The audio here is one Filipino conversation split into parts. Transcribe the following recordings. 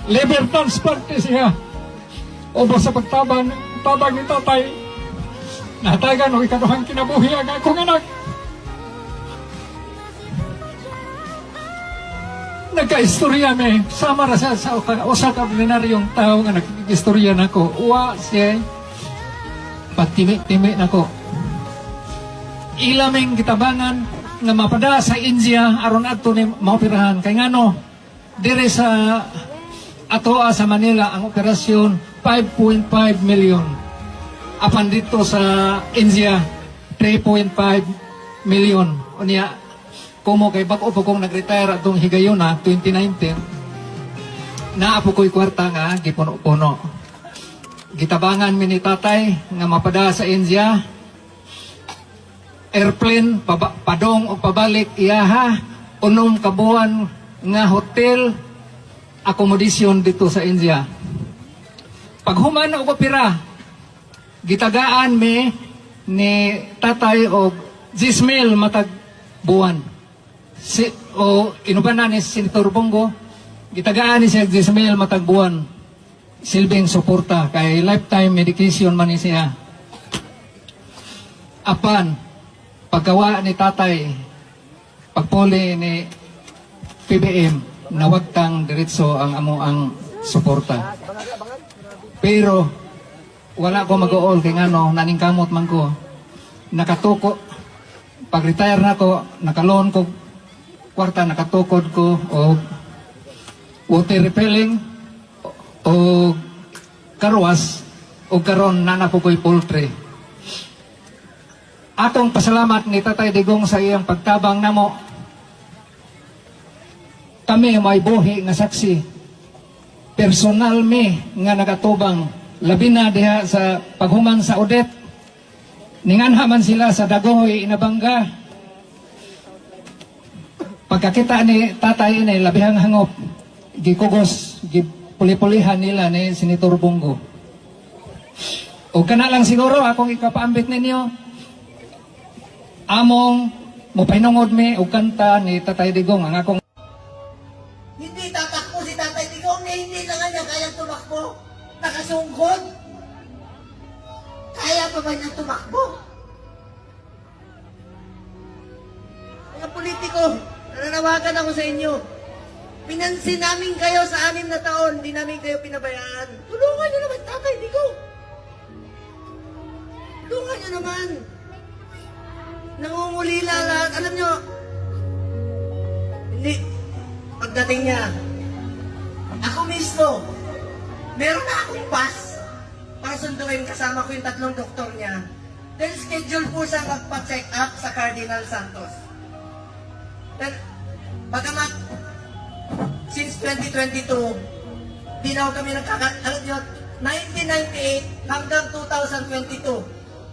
liver transplant siya. O ba sa tabang ni tatay, natagan o ikaduhang kinabuhi ang akong anak. Nagka-istorya me, sama ra sa usa ka ordinaryong tao nga nag-istorya nako. Uwa siya, pagtimi-timi nako. Ilaming gitabangan nga mapada sa India aron adto ni maoperahan kay ngano dire sa atoa sa Manila ang operasyon 5.5 million. Apan dito sa India 3.5 million. Unya kumo kay bag-o po kong nag-retire atong higayon na 2019 naapo ko'y kwarta nga gipuno-puno. Gitabangan mi ni tatay nga mapada sa India, airplane padong o pabalik iyaha, unom kabuan nga hotel accommodation dito sa India. Pag human og opera, gitagaan mi ni tatay og 10,000 matag buwan. Inuban na ni Senator Bongo, gitagaan ni siya 10,000 matag buwan. Silbing suporta kay lifetime medication man ni siya. Apan paggawa ni tatay, pagpuli ni PBM, nawagtang diretso ang amo ang suporta. Pero wala ko mag-uol kay ngano, naningkamot man ko. Nakatuko, pag-retire na ko, nakaloan ko kwarta, nakatukod ko o water repelling o karwas o karon nana po ko'y poultry. Atong pasalamat ni Tatay Digong sa iyang pagtabang namo. Kami may buhi nga saksi. Personal mi nga nagatubang. Labi na diha sa paghuman sa Odette. Ninganhaman sila sa Dagohoy, Inabanga. Pagkakita ni Tatay ini, labihang hangop. Gikugos, gipuli-pulihan nila ni Senator Bongo. O kana lang siguro akong ikapaambit ninyo. Among mupahingod mi og kanta ni Tatay Digong ang akong Hindi tatakbo si Tatay Digong na hindi na nga niya kayang tumakbo. Nakasungkod. Kaya pa ba niya tumakbo? Mga politiko, nananawagan ako sa inyo. Pinansin namin kayo sa 6 na taon, hindi namin kayo pinabayaan. Tulungan niyo naman Tatay Digong. Tulungan niyo naman. Nangungulila lahat. Alam nyo, hindi, pagdating niya, ako mismo, meron na akong pass para sunduin kasama ko yung 3 doktor niya. Dahil schedule po siya magpa-check up sa Cardinal Santos. Pero, bagamat, since 2022, di na kami alam nyo, 1998 hanggang 2022,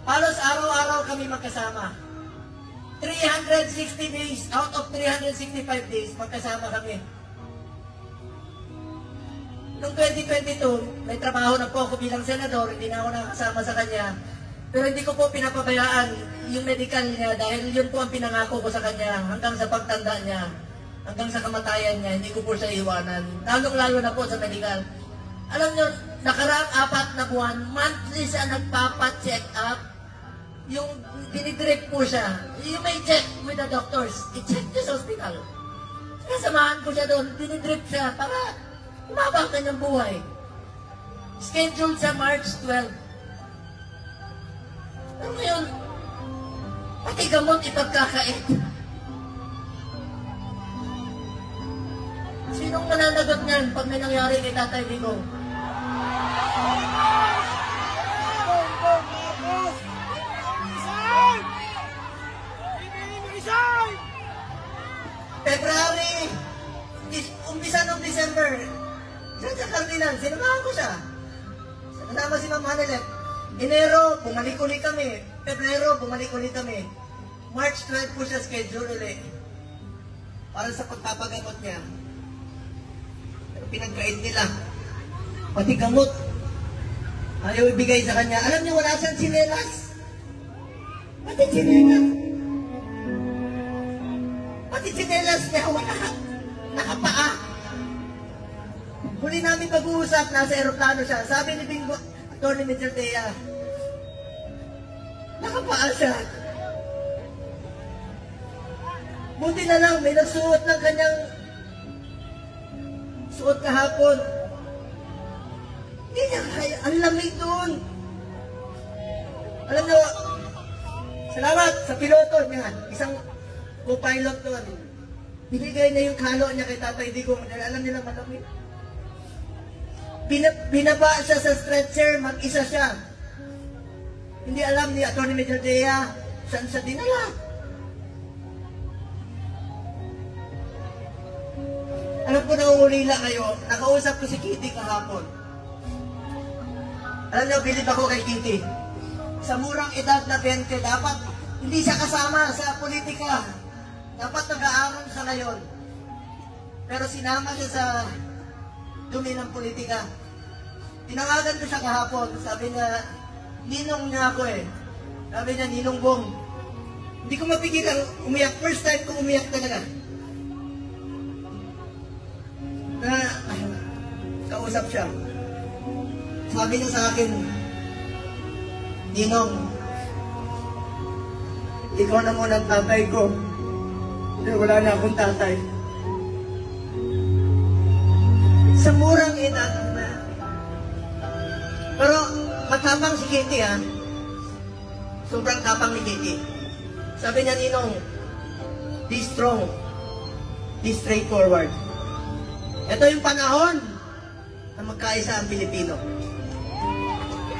halos araw-araw kami magkasama. 360 days out of 365 days magkasama kami. Noong 2022, may trabaho na po ako bilang senador, hindi na ako nakasama sa kanya. Pero hindi ko po pinapabayaan yung medical niya dahil yun po ang pinangako ko sa kanya hanggang sa pagtanda niya, hanggang sa kamatayan niya, hindi ko po siya iwanan. Lalong-lalo na po sa medical. Alam nyo, nakaraang 4 na buwan, monthly siya nagpapa-check up. Yung dinidirect po siya, yung may check with the doctors, i-check niya sa hospital. Kasamahan ko siya doon, dinidirect siya para umaba ang kanyang buhay. Scheduled sa March 12. Pero ngayon, pati gamot ipagkakait. Sinong mananagot niyan pag may nangyari kay Tatay Digong? February, umpisa ng December, siya sa Cardinal, sinamahan ko siya. Sinama si Ma'am Hanelet. Enero, bumalik ulit kami. Pebrero, bumalik ulit kami. March 12 po siya schedule ulit. Para sa pagpapagamot niya. Pero pinagkait nila. Pati gamot. Ayaw ibigay sa kanya. Alam niyo, wala siyang sinelas. Pati sinelas. Pati sinelas niya, wala. Nakapaa. Huli namin pag-uusap, nasa aeroplano siya. Sabi ni Bingo, Atty. Major Tea, nakapaa siya. Buti na lang, may nagsuot ng kanyang suot kahapon. Hindi niya kaya, ang lamig doon. Alam niyo, salamat sa piloto niya, isang co-pilot doon. Binigay na yung kalo niya kay Tatay Digong dahil alam nila malamig. Binaba siya sa stretcher, mag-isa siya. Hindi alam ni Atty. Major Tea saan siya dinala. Alam ko nauulila kayo, nakausap ko si Kitty kahapon. Alam niyo, bilib ako kay Kitty. Sa murang edad na 20, dapat hindi siya kasama sa politika. Dapat nag-aaral siya ngayon. Pero sinama siya sa dumi ng politika. Tinawagan ko siya kahapon. Sabi niya, ninong niya ako eh. Sabi niya, Ninong Bong. Hindi ko mapigilan umiyak. First time ko umiyak talaga. Na kausap siya. Sabi niya sa akin, Ninong, ikaw na muna ang tatay ko. Wala na akong tatay. Sa murang edad na. Pero matapang si Kitty ha. Sobrang tapang ni Kitty. Sabi niya, Ninong, be strong, be straightforward. Ito yung panahon na magkaisa ang Pilipino.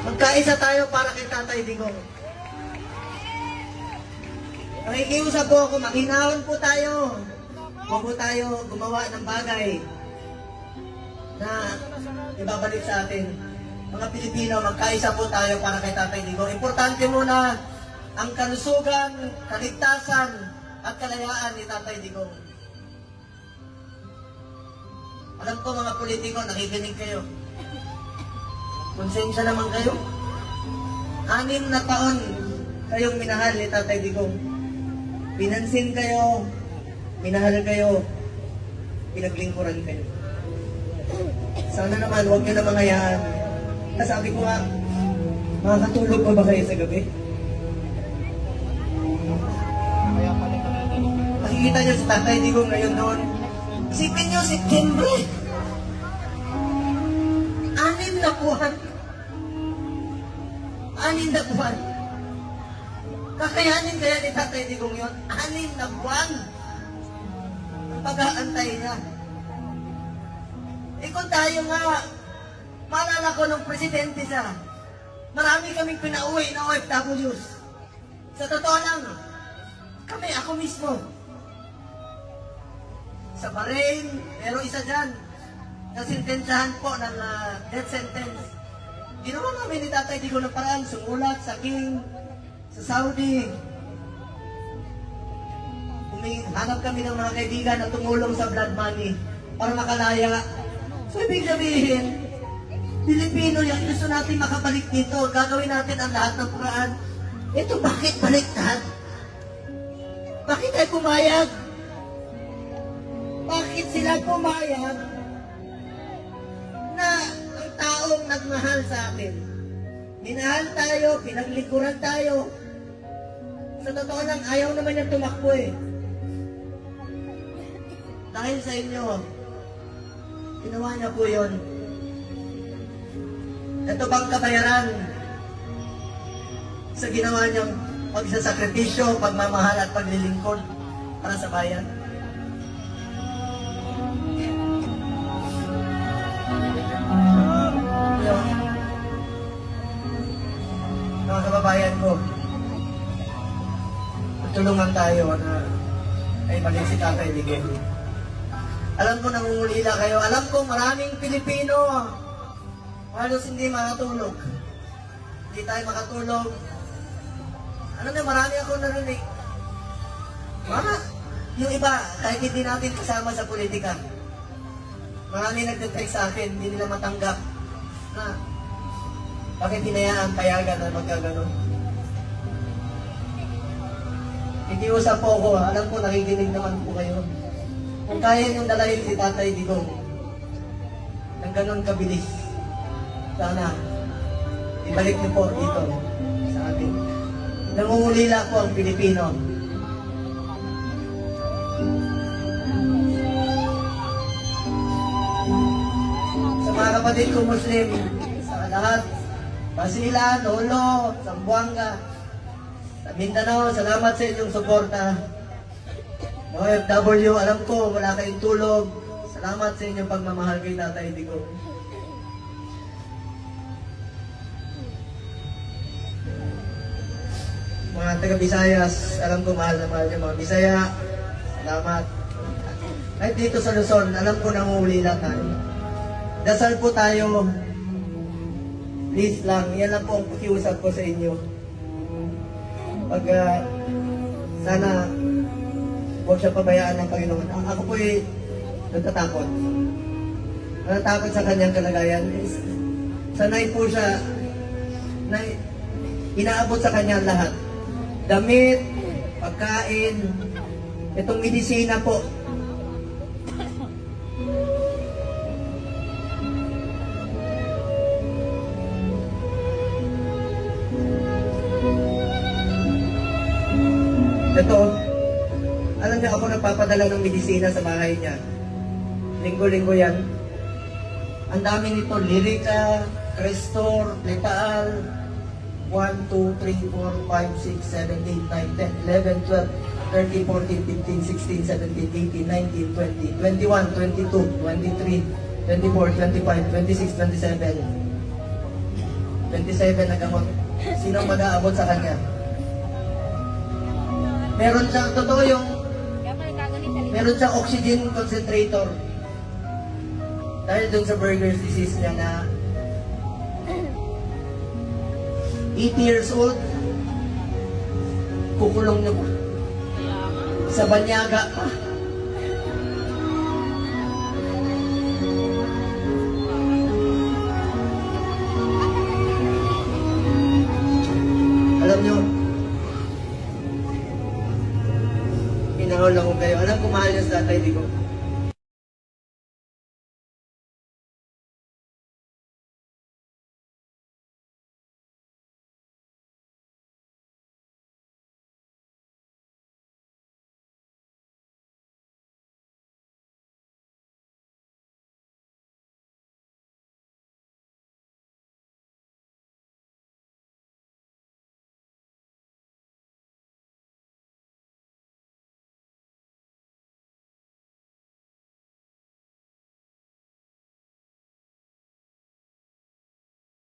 Magkaisa tayo para kay Tatay Digong. Nakikiusap po ako, maghinaon po tayo. Huwag po tayo gumawa ng bagay na ibabalik sa atin. Mga Pilipino, magkaisa po tayo para kay Tatay Digong. Importante muna ang kalusugan, kaligtasan, at kalayaan ni Tatay Digong. Alam ko mga politiko, nakikinig kayo. Konsensya naman kayo. 6 na taon kayong minahal ni Tatay Digong. Pinansin kayo, minahal kayo, pinaglingkuran kayo. Sana naman, huwag nyo na mangayaan. Sabi ko nga, makakatulog pa ba kayo sa gabi? Makikita nyo si Tatay Digong ngayon doon. Isipin nyo, September. 6 na buwan. 6 na buwan. Kakayanin kaya ni Tatay Digong yun? 6 na buwan. Ang pag-aantay niya. Eh kung tayo nga, maalala ko nung presidente siya, marami kaming pinauwi na OFWs. Sa totoo lang, kami, ako mismo, sa Bahrain, pero isa dyan, nasintensyahan po ng death sentence. Ginawa namin ni Tatay Digong ng paraan, sumulat sa King, sa Saudi. Hanap kami ng mga kaibigan na tumulong sa blood money para makalaya. So, ibig sabihin, Pilipino yan, gusto natin makabalik dito. Gagawin natin ang lahat ng paraan. Ito, bakit baliktad? Bakit ay pumayag? Bakit sila pumayag na ang taong nagmahal sa atin? Minahal tayo, pinaglikuran tayo. Sa totoo lang, ayaw naman niyang tumakbo eh. Dahil sa inyo, ginawa niya po yun. Ito bang kabayaran sa ginawa niyang pagsasakripisyo, pagmamahal at paglilingkod para sa bayan? Mga kababayan ko, tulungan tayo na ay maging si Tatay Digong. Alam ko nangungulila kayo. Alam ko maraming Pilipino halos hindi makatulog. Hindi tayo makatulog. Ano na, marami ako narinig. Yung iba, kahit hindi natin kasama sa politika, marami nagte-text sa akin, hindi nila matanggap na bakit hinayaan payagan na magkaganon. Ikiusap po ako, alam ko nakikinig naman po kayo. Kung kaya niyong dalahin si Tatay Digong, ng ganon kabilis. Sana, ibalik niyo po dito sa atin. Nangungulila po ang Pilipino. Sa mga kapatid ko Muslim, sa lahat, Basilan, Lolo, Zamboanga, sa Mindanao, salamat sa inyong suporta. Mga OFW, alam ko, wala kayong tulog. Salamat sa inyong pagmamahal kay Tatay Digong. Mga taga-Visayas, alam ko mahal na mahal yung mga Bisaya. Salamat. Kahit dito sa Luzon, alam ko nangungulila tayo. Dasal po tayo. Please lang, yan lang po ang pakiusap ko sa inyo. Pag sana huwag siya pabayaan ng Panginoon. Ako po natatakot. Natatakot sa kanyang kalagayan. Sanay po siya na inaabot sa kanya lahat. Damit, pagkain, itong medisina po. Ito, alam niyo ako nagpapadala ng medisina sa bahay niya. Linggo-linggo yan. Ang dami nito, Lyrica, Crestor, Lepaal, 1, 2, 3, 4, 5, 6, 7, 8, 9, 10, 11, 12, 13, 14, 15, 16, 17, 18, 19, 20, 21, 22, 23, 24, 25, 26, 27. 27 na gamot. Sino mag-aabot sa kanya? Meron siyang, totoo yung, meron siyang oxygen concentrator. Dahil dun sa Buerger's disease niya na 80 years old, kukulong na po. Sa banyaga pa.